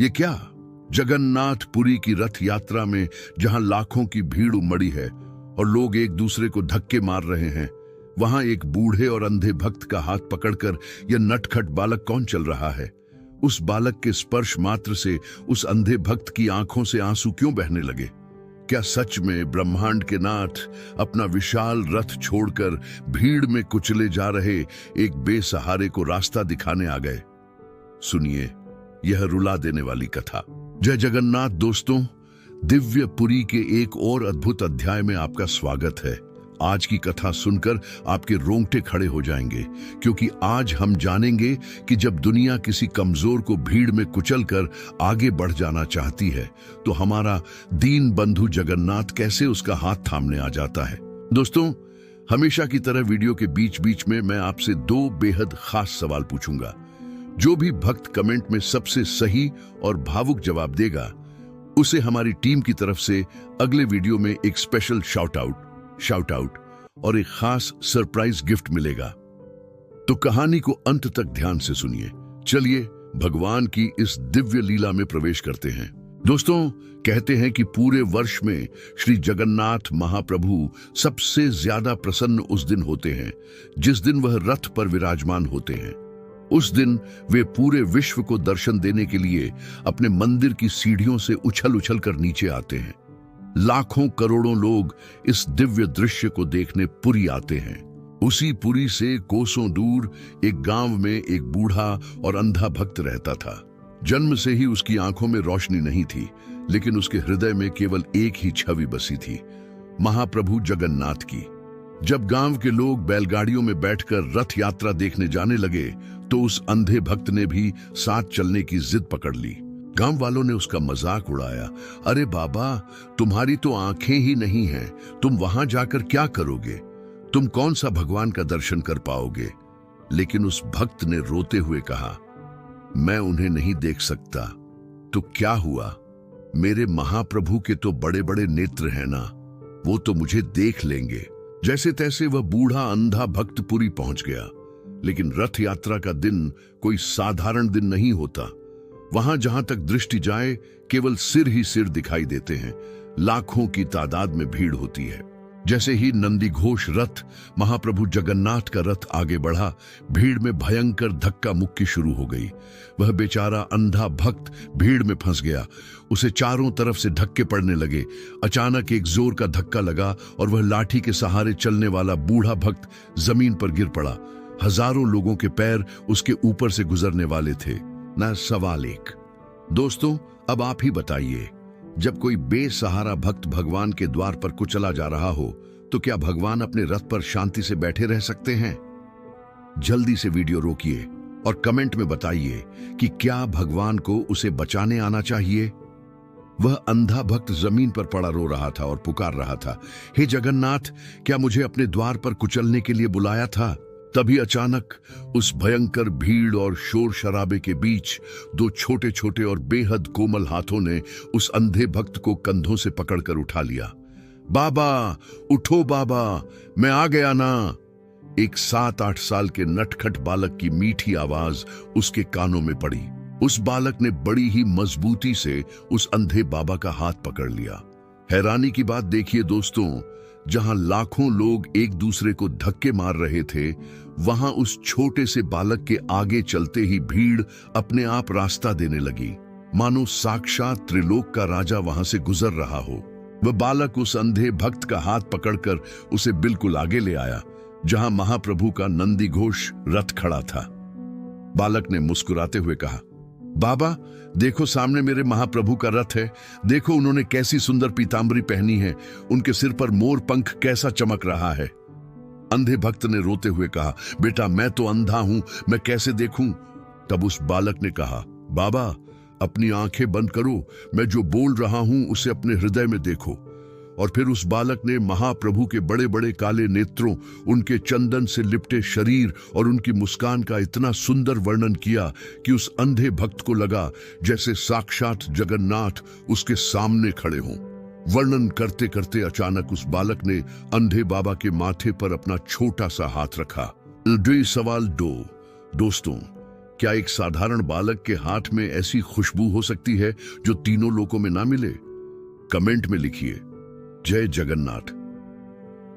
ये क्या? जगन्नाथपुरी की रथ यात्रा में जहां लाखों की भीड़ उमड़ी है और लोग एक दूसरे को धक्के मार रहे हैं, वहां एक बूढ़े और अंधे भक्त का हाथ पकड़कर यह नटखट बालक कौन चल रहा है? उस बालक के स्पर्श मात्र से उस अंधे भक्त की आंखों से आंसू क्यों बहने लगे? क्या सच में ब्रह्मांड के नाथ अपना विशाल रथ छोड़कर भीड़ में कुचले जा रहे एक बेसहारे को रास्ता दिखाने आ गए? सुनिए यह रुला देने वाली कथा। जय जगन्नाथ दोस्तों, दिव्य पुरी के एक और अद्भुत अध्याय में आपका स्वागत है। आज की कथा सुनकर आपके रोंगटे खड़े हो जाएंगे, क्योंकि आज हम जानेंगे कि जब दुनिया किसी कमजोर को भीड़ में कुचलकर आगे बढ़ जाना चाहती है, तो हमारा दीन बंधु जगन्नाथ कैसे उसका हाथ थामने आ जाता है। दोस्तों, हमेशा की तरह वीडियो के बीच बीच में मैं आपसे दो बेहद खास सवाल पूछूंगा। जो भी भक्त कमेंट में सबसे सही और भावुक जवाब देगा, उसे हमारी टीम की तरफ से अगले वीडियो में एक स्पेशल शाउट आउट और एक खास सरप्राइज गिफ्ट मिलेगा। तो कहानी को अंत तक ध्यान से सुनिए। चलिए भगवान की इस दिव्य लीला में प्रवेश करते हैं। दोस्तों, कहते हैं कि पूरे वर्ष में श्री जगन्नाथ महाप्रभु सबसे ज्यादा प्रसन्न उस दिन होते हैं जिस दिन वह रथ पर विराजमान होते हैं। उस दिन वे पूरे विश्व को दर्शन देने के लिए अपने मंदिर की सीढ़ियों से उछल उछल कर नीचे आते हैं। लाखों करोड़ों लोग इस दिव्य दृश्य को देखने पुरी आते हैं। उसी पुरी से कोसों दूर एक गांव में एक बूढ़ा और अंधा भक्त रहता था। जन्म से ही उसकी आंखों में रोशनी नहीं थी, लेकिन उसके हृदय में केवल एक ही छवि बसी थी, महाप्रभु जगन्नाथ की। जब गांव के लोग बैलगाड़ियों में बैठकर रथ यात्रा देखने जाने लगे, तो उस अंधे भक्त ने भी साथ चलने की जिद पकड़ ली। गांव वालों ने उसका मजाक उड़ाया। अरे बाबा, तुम्हारी तो आंखें ही नहीं हैं, तुम वहां जाकर क्या करोगे? तुम कौन सा भगवान का दर्शन कर पाओगे? लेकिन उस भक्त ने रोते हुए कहा, मैं उन्हें नहीं देख सकता। तो क्या हुआ? मेरे महाप्रभु के तो बड़े बड़े नेत्र हैं ना, वो तो मुझे देख लेंगे। जैसे तैसे वह बूढ़ा अंधा भक्त पुरी पहुंच गया। लेकिन रथ यात्रा का दिन कोई साधारण दिन नहीं होता। वहां जहां तक दृष्टि जाए, केवल सिर ही सिर दिखाई देते हैं। लाखों की तादाद में भीड़ होती है। जैसे ही नंदी घोष रथ, महाप्रभु जगन्नाथ का रथ आगे बढ़ा, भीड़ में भयंकर धक्का मुक्की शुरू हो गई। वह बेचारा अंधा भक्त भीड़ में फंस गया। उसे चारों तरफ से धक्के पड़ने लगे। अचानक एक जोर का धक्का लगा और वह लाठी के सहारे चलने वाला बूढ़ा भक्त जमीन पर गिर पड़ा। हजारों लोगों के पैर उसके ऊपर से गुजरने वाले थे। ना सवाल एक। दोस्तों, अब आप ही बताइए, जब कोई बेसहारा भक्त भगवान के द्वार पर कुचला जा रहा हो, तो क्या भगवान अपने रथ पर शांति से बैठे रह सकते हैं? जल्दी से वीडियो रोकिए और कमेंट में बताइए कि क्या भगवान को उसे बचाने आना चाहिए। वह अंधा भक्त जमीन पर पड़ा रो रहा था और पुकार रहा था, हे जगन्नाथ, क्या मुझे अपने द्वार पर कुचलने के लिए बुलाया था? तभी अचानक उस भयंकर भीड़ और शोर शराबे के बीच दो छोटे छोटे और बेहद कोमल हाथों ने उस अंधे भक्त को कंधों से पकड़कर उठा लिया। बाबा, उठो बाबा, मैं आ गया ना। एक 7-8 साल के नटखट बालक की मीठी आवाज उसके कानों में पड़ी। उस बालक ने बड़ी ही मजबूती से उस अंधे बाबा का हाथ पकड़ लिया। हैरानी की बात देखिए दोस्तों, जहां लाखों लोग एक दूसरे को धक्के मार रहे थे, वहां उस छोटे से बालक के आगे चलते ही भीड़ अपने आप रास्ता देने लगी, मानो साक्षात त्रिलोक का राजा वहां से गुजर रहा हो। वह बालक उस अंधे भक्त का हाथ पकड़कर उसे बिल्कुल आगे ले आया, जहां महाप्रभु का नंदी घोष रथ खड़ा था। बालक ने मुस्कुराते हुए कहा, बाबा, देखो सामने मेरे महाप्रभु का रथ है। देखो उन्होंने कैसी सुंदर पीतांबरी पहनी है, उनके सिर पर मोर पंख कैसा चमक रहा है। अंधे भक्त ने रोते हुए कहा, बेटा, मैं तो अंधा हूं, मैं कैसे देखूं? तब उस बालक ने कहा, बाबा, अपनी आंखें बंद करो, मैं जो बोल रहा हूं उसे अपने हृदय में देखो। और फिर उस बालक ने महाप्रभु के बड़े बड़े काले नेत्रों, उनके चंदन से लिपटे शरीर और उनकी मुस्कान का इतना सुंदर वर्णन किया कि उस अंधे भक्त को लगा जैसे साक्षात जगन्नाथ उसके सामने खड़े हों। वर्णन करते करते अचानक उस बालक ने अंधे बाबा के माथे पर अपना छोटा सा हाथ रखा। सवाल 2। दोस्तों, क्या एक साधारण बालक के हाथ में ऐसी खुशबू हो सकती है जो तीनों लोकों में ना मिले? कमेंट में लिखिए जय जगन्नाथ।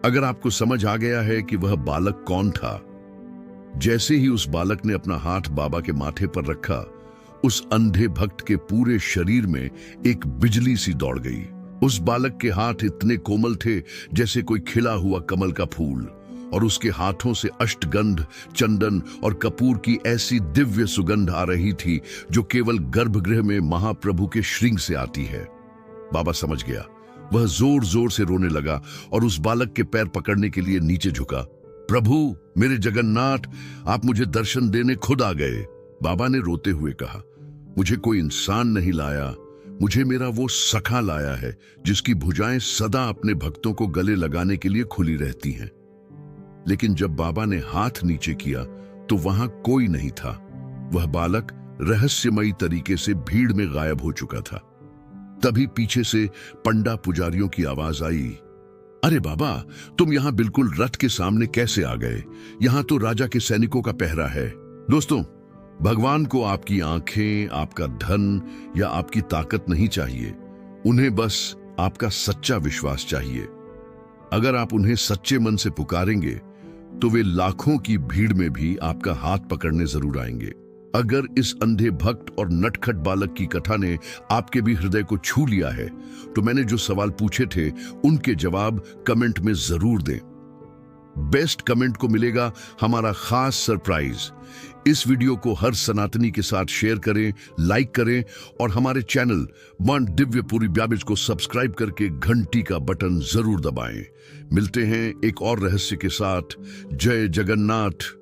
अगर आपको समझ आ गया है कि वह बालक कौन था। जैसे ही उस बालक ने अपना हाथ बाबा के माथे पर रखा, उस अंधे भक्त के पूरे शरीर में एक बिजली सी दौड़ गई। उस बालक के हाथ इतने कोमल थे जैसे कोई खिला हुआ कमल का फूल, और उसके हाथों से अष्टगंध, चंदन और कपूर की ऐसी दिव्य सुगंध आ रही थी जो केवल गर्भगृह में महाप्रभु के श्रृंग से आती है। बाबा समझ गया। वह जोर जोर से रोने लगा और उस बालक के पैर पकड़ने के लिए नीचे झुका। प्रभु, मेरे जगन्नाथ, आप मुझे दर्शन देने खुद आ गए। बाबा ने रोते हुए कहा, मुझे कोई इंसान नहीं लाया, मुझे मेरा वो सखा लाया है जिसकी भुजाएं सदा अपने भक्तों को गले लगाने के लिए खुली रहती हैं। लेकिन जब बाबा ने हाथ नीचे किया तो वहां कोई नहीं था। वह बालक रहस्यमयी तरीके से भीड़ में गायब हो चुका था। तभी पीछे से पंडा पुजारियों की आवाज आई, अरे बाबा, तुम यहां बिल्कुल रथ के सामने कैसे आ गए? यहां तो राजा के सैनिकों का पहरा है। दोस्तों, भगवान को आपकी आंखें, आपका धन या आपकी ताकत नहीं चाहिए। उन्हें बस आपका सच्चा विश्वास चाहिए। अगर आप उन्हें सच्चे मन से पुकारेंगे तो वे लाखों की भीड़ में भी आपका हाथ पकड़ने जरूर आएंगे। अगर इस अंधे भक्त और नटखट बालक की कथा ने आपके भी हृदय को छू लिया है तो मैंने जो सवाल पूछे थे उनके जवाब कमेंट में जरूर दें। बेस्ट कमेंट को मिलेगा हमारा खास सरप्राइज। इस वीडियो को हर सनातनी के साथ शेयर करें, लाइक करें और हमारे चैनल वन दिव्यपुरी ब्याबिज को सब्सक्राइब करके घंटी का बटन जरूर दबाएं। मिलते हैं एक और रहस्य के साथ। जय जगन्नाथ।